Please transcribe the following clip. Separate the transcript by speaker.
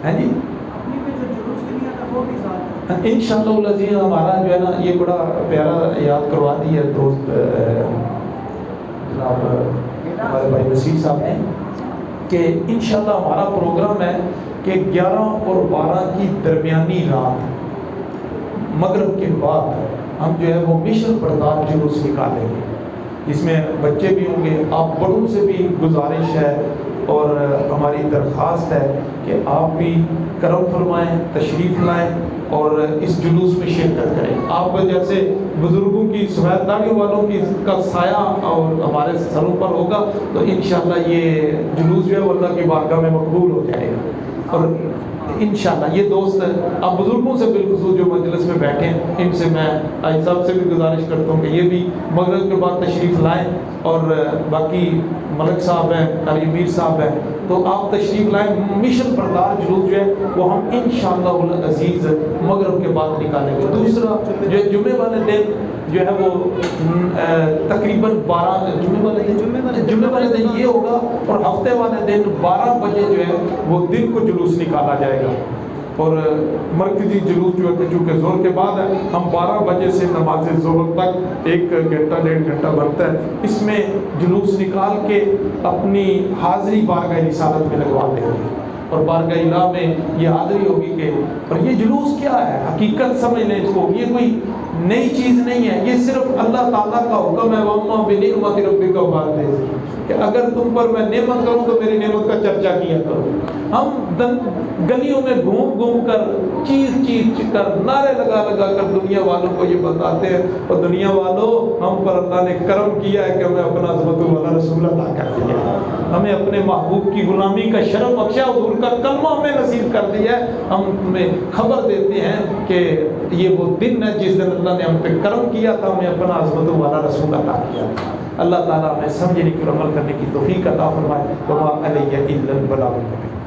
Speaker 1: ہے جی انشاءاللہ العزیز ہمارا جو ہے نا یہ بڑا پیارا یاد کروا دی ہے دوست جناب ہمارے بھائی نصیر صاحب نے کہ انشاءاللہ ہمارا پروگرام ہے کہ 11 اور 12 کی درمیانی رات مغرب کے بعد ہم جو ہے وہ مشن بردار جلوس نکالیں گے، جس میں بچے بھی ہوں گے۔ آپ بڑوں سے بھی گزارش ہے اور ہماری درخواست ہے کہ آپ بھی کرم فرمائیں، تشریف لائیں اور اس جلوس میں شرکت کریں۔ آپ جیسے بزرگوں کی سفید داڑھی والوں کی کا سایہ اور ہمارے سروں پر ہوگا تو انشاءاللہ یہ جلوس جو ہے وہ اللہ کی بارگاہ میں مقبول ہو جائے گا۔ اور انشاءاللہ یہ دوست اب بزرگوں سے بالخصوص جو مجلس میں بیٹھے ہیں، ان سے میں آئی صاحب سے بھی گزارش کرتا ہوں کہ یہ بھی مغرب کے بعد تشریف لائیں، اور باقی ملک صاحب ہیں، قاری میر صاحب ہیں، تو آپ تشریف لائیں۔ مشن بردار جلوس جو ہے وہ ہم انشاءاللہ العزیز مغرب کے بعد نکالیں گے۔ دوسرا جو جمعے والے دن جو ہے وہ تقریباً 12 جمعے والے دن یہ ہوگا، اور ہفتے والے دن 12 بجے جو ہے وہ دن کو جلوس نکالا جائے گا، اور مرکزی جلوس جو ہے کہ چونکہ زور کے بعد ہے، ہم 12 بجے سے نماز ظہر تک 1 گھنٹہ 1.5 گھنٹہ بنتا ہے، اس میں جلوس نکال کے اپنی حاضری بارگاہ رسالت میں لگوا دیں گے، اور بارگاہ الہ میں یہ حاضری ہوگی کہ اور یہ جلوس کیا ہے، حقیقت سمجھ لیں اس کو، یہ کوئی نئی چیز نہیں ہے، یہ صرف اللہ تعالیٰ کا حکم ہے وَأَمَّا بِنِعْمَةِ رَبِّكَ فَحَدِّثْ، کہ اگر تم پر میں نعمت کروں تو میری نعمت کا چرچا کیا کرو۔ ہم گلیوں میں گھوم گھوم کر چیخ کر نعرے لگا کر دنیا والوں کو یہ بتاتے ہیں، اور دنیا والوں ہم پر اللہ نے کرم کیا ہے کہ ہمیں اپنا عظمت والا رسول عطا کر دیا ہے، ہمیں اپنے محبوب کی غلامی کا شرف بخشا، حضور کا کلمہ ہمیں نصیب کر دیا ہے۔ ہم تمہیں خبر دیتے ہیں کہ یہ وہ دن ہے جس دن اللہ نے ہم پہ کرم کیا تھا، ہمیں اپنا عظمت والا رسول عطا کیا تھا۔ اللہ تعالیٰ ہمیں سمجھنے کی اور عمل کرنے کی توفیق عطا فرمائے۔ وما علیہ الا البلاغ المبین۔